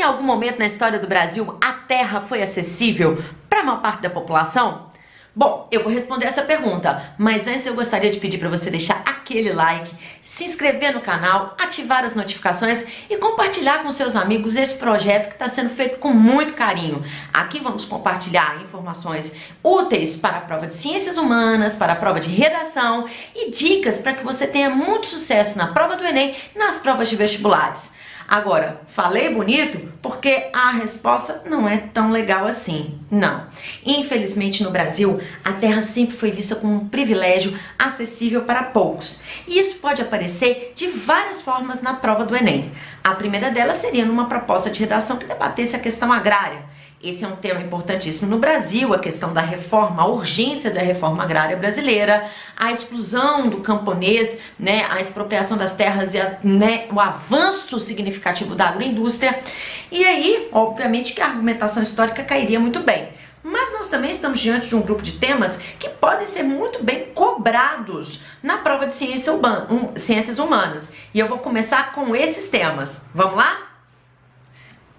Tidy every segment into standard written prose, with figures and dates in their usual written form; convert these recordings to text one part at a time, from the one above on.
algum momento na história do Brasil a terra foi acessível para a maior parte da população? Bom, eu vou responder essa pergunta, mas antes eu gostaria de pedir para você deixar aquele like, se inscrever no canal, ativar as notificações e compartilhar com seus amigos esse projeto que está sendo feito com muito carinho. Aqui vamos compartilhar informações úteis para a prova de Ciências Humanas, para a prova de Redação e dicas para que você tenha muito sucesso na prova do Enem e nas provas de vestibulares. Agora, falei bonito porque a resposta não é tão legal assim, não. Infelizmente no Brasil, a terra sempre foi vista como um privilégio acessível para poucos. E isso pode aparecer de várias formas na prova do Enem. A primeira delas seria numa proposta de redação que debatesse a questão agrária. Esse é um tema importantíssimo no Brasil, a questão da reforma, a urgência da reforma agrária brasileira, a exclusão do camponês, a expropriação das terras e o avanço significativo da agroindústria. E aí, obviamente, que a argumentação histórica cairia muito bem. Mas nós também estamos diante de um grupo de temas que podem ser muito bem cobrados na prova de ciências humanas. E eu vou começar com esses temas. Vamos lá?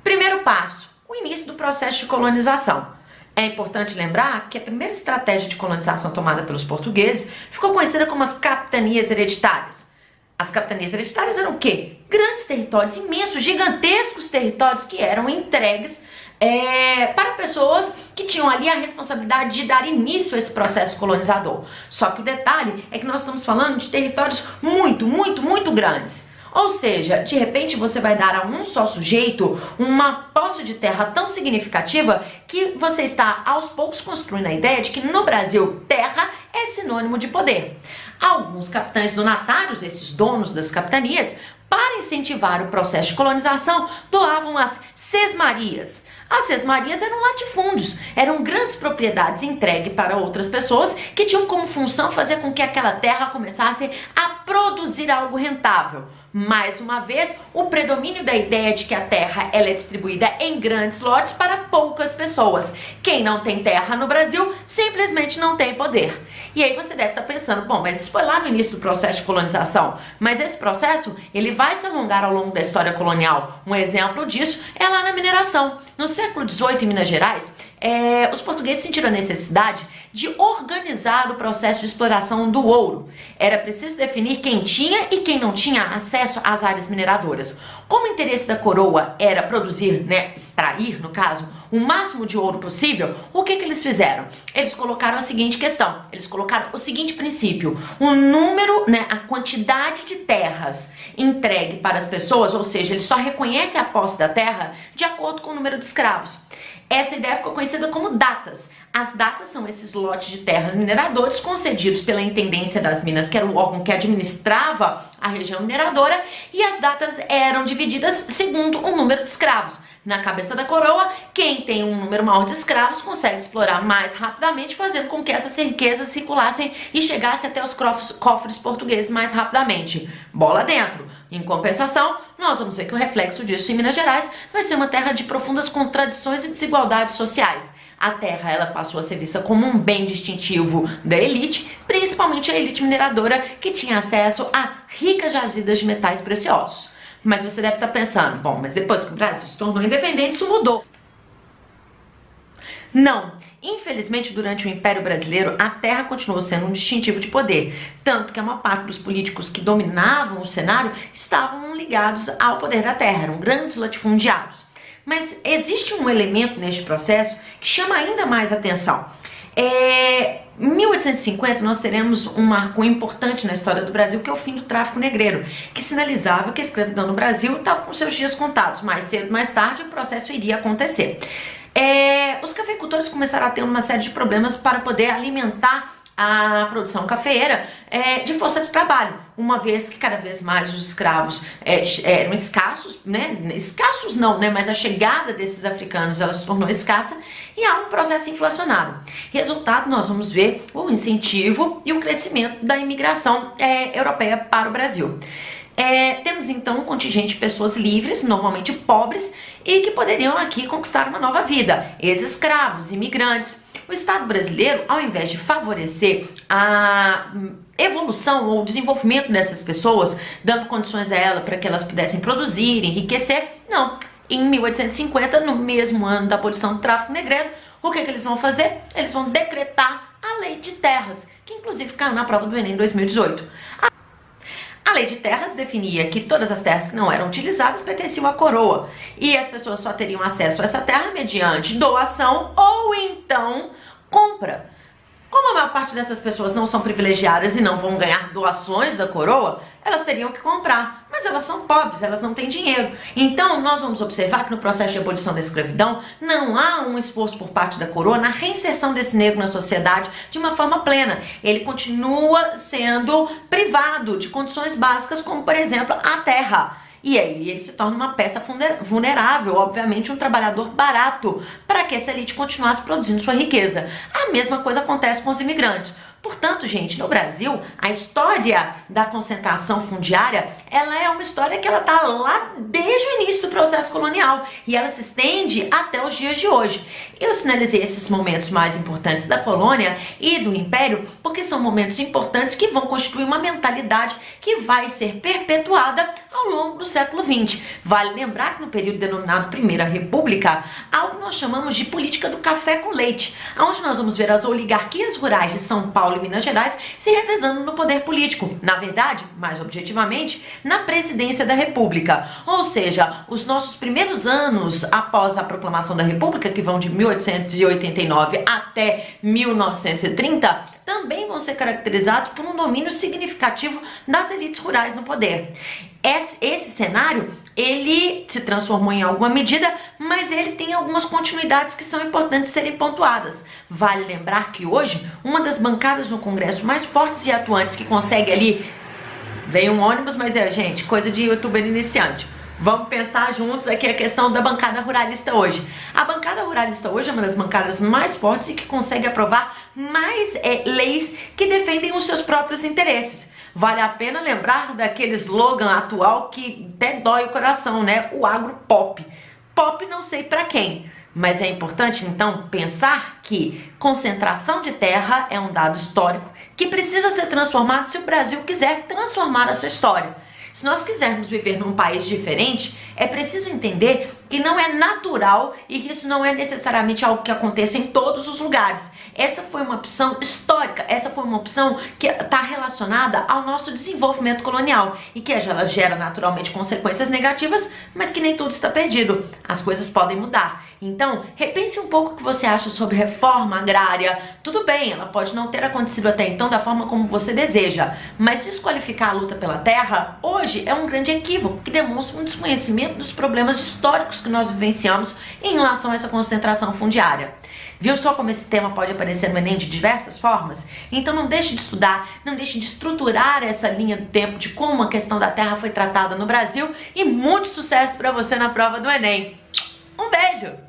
Primeiro passo. O início do processo de colonização. É importante lembrar que a primeira estratégia de colonização tomada pelos portugueses ficou conhecida como as capitanias hereditárias. As capitanias hereditárias eram o quê? Grandes territórios, imensos, gigantescos territórios que eram entregues para pessoas que tinham ali a responsabilidade de dar início a esse processo colonizador. Só que o detalhe é que nós estamos falando de territórios muito grandes. Ou seja, de repente você vai dar a um só sujeito uma posse de terra tão significativa que você está aos poucos construindo a ideia de que no Brasil terra é sinônimo de poder. Alguns capitães donatários, esses donos das capitanias, para incentivar o processo de colonização, doavam as sesmarias. As sesmarias eram latifúndios, eram grandes propriedades entregues para outras pessoas que tinham como função fazer com que aquela terra começasse a produzir algo rentável. Mais uma vez, o predomínio da ideia de que a terra ela é distribuída em grandes lotes para poucas pessoas. Quem não tem terra no Brasil simplesmente não tem poder. E aí você deve estar pensando, bom, mas isso foi lá no início do processo de colonização. Mas esse processo, ele vai se alongar ao longo da história colonial. Um exemplo disso é lá na mineração. No século XVIII, em Minas Gerais, os portugueses sentiram a necessidade de organizar o processo de exploração do ouro. Era preciso definir quem tinha e quem não tinha acesso às áreas mineradoras. Como o interesse da coroa era produzir, extrair, no caso, o máximo de ouro possível, o que eles fizeram? Eles colocaram a seguinte questão, eles colocaram o seguinte princípio: o número, a quantidade de terras entregue para as pessoas, ou seja, ele só reconhece a posse da terra de acordo com o número de escravos. Essa ideia ficou conhecida como datas. As datas são esses lotes de terras mineradores concedidos pela Intendência das Minas, que era o órgão que administrava a região mineradora, e as datas eram divididas segundo o número de escravos. Na cabeça da coroa, quem tem um número maior de escravos consegue explorar mais rapidamente, fazendo com que essas riquezas circulassem e chegassem até os cofres portugueses mais rapidamente. Bola dentro! Em compensação, nós vamos ver que o reflexo disso em Minas Gerais vai ser uma terra de profundas contradições e desigualdades sociais. A terra ela passou a ser vista como um bem distintivo da elite, principalmente a elite mineradora que tinha acesso a ricas jazidas de metais preciosos. Mas você deve estar pensando, bom, mas depois que o Brasil se tornou independente, isso mudou. Não, infelizmente durante o Império Brasileiro a terra continuou sendo um distintivo de poder, tanto que a maior parte dos políticos que dominavam o cenário estavam ligados ao poder da terra, eram grandes latifundiários. Mas existe um elemento neste processo que chama ainda mais atenção. Em 1850 nós teremos um marco importante na história do Brasil, que é o fim do tráfico negreiro, que sinalizava que a escravidão no Brasil estava com seus dias contados. Mais cedo ou mais tarde o processo iria acontecer. Os cafeicultores começaram a ter uma série de problemas para poder alimentar a produção cafeeira de força de trabalho, uma vez que cada vez mais os escravos eram escassos, escassos não, mas a chegada desses africanos ela se tornou escassa e há um processo inflacionário. Resultado, nós vamos ver o incentivo e o crescimento da imigração europeia para o Brasil. Temos então um contingente de pessoas livres, normalmente pobres, e que poderiam aqui conquistar uma nova vida, ex-escravos, imigrantes. O Estado brasileiro, ao invés de favorecer a evolução ou desenvolvimento dessas pessoas, dando condições a elas para que elas pudessem produzir, enriquecer, não. em 1850, no mesmo ano da abolição do tráfico negreiro, o que eles vão fazer? Eles vão decretar a Lei de Terras, que inclusive caiu na prova do Enem em 2018. A Lei de Terras definia que todas as terras que não eram utilizadas pertenciam à coroa e as pessoas só teriam acesso a essa terra mediante doação ou então compra. Como a maior parte dessas pessoas não são privilegiadas e não vão ganhar doações da coroa, elas teriam que comprar, mas elas são pobres, elas não têm dinheiro. Então nós vamos observar que no processo de abolição da escravidão não há um esforço por parte da coroa na reinserção desse negro na sociedade de uma forma plena. Ele continua sendo privado de condições básicas como, por exemplo, a terra. E aí ele se torna uma peça vulnerável, obviamente um trabalhador barato, para que essa elite continuasse produzindo sua riqueza. A mesma coisa acontece com os imigrantes. Portanto, gente, no Brasil, a história da concentração fundiária, ela é uma história que ela está lá desde o início do processo colonial e ela se estende até os dias de hoje. Eu sinalizei esses momentos mais importantes da colônia e do império porque são momentos importantes que vão constituir uma mentalidade que vai ser perpetuada ao longo do século XX. Vale lembrar que no período denominado Primeira República, há o que nós chamamos de política do café com leite, onde nós vamos ver as oligarquias rurais de São Paulo e Minas Gerais se revezando no poder político, na verdade, mais objetivamente, na presidência da República. Ou seja, os nossos primeiros anos após a proclamação da República, que vão de 1889 até 1930, também vão ser caracterizados por um domínio significativo das elites rurais no poder. Esse cenário, ele se transformou em alguma medida, mas ele tem algumas continuidades que são importantes serem pontuadas. Vale lembrar que hoje, uma das bancadas no Congresso mais fortes e atuantes que consegue ali... Vem um ônibus, mas gente, coisa de youtuber iniciante. Vamos pensar juntos aqui a questão da bancada ruralista hoje. A bancada ruralista hoje é uma das bancadas mais fortes e que consegue aprovar mais leis que defendem os seus próprios interesses. Vale a pena lembrar daquele slogan atual que até dói o coração, né? O agro pop. Pop não sei para quem, mas é importante então pensar que concentração de terra é um dado histórico que precisa ser transformado se o Brasil quiser transformar a sua história. Se nós quisermos viver num país diferente, é preciso entender que não é natural e que isso não é necessariamente algo que aconteça em todos os lugares. Essa foi uma opção histórica, essa foi uma opção que está relacionada ao nosso desenvolvimento colonial e que ela gera naturalmente consequências negativas, mas que nem tudo está perdido. As coisas podem mudar. Então, repense um pouco o que você acha sobre reforma agrária. Tudo bem, ela pode não ter acontecido até então da forma como você deseja, mas desqualificar a luta pela terra hoje é um grande equívoco que demonstra um desconhecimento dos problemas históricos que nós vivenciamos em relação a essa concentração fundiária. Viu só como esse tema pode aparecer no Enem de diversas formas? Então não deixe de estudar, não deixe de estruturar essa linha do tempo de como a questão da terra foi tratada no Brasil e muito sucesso para você na prova do Enem. Um beijo!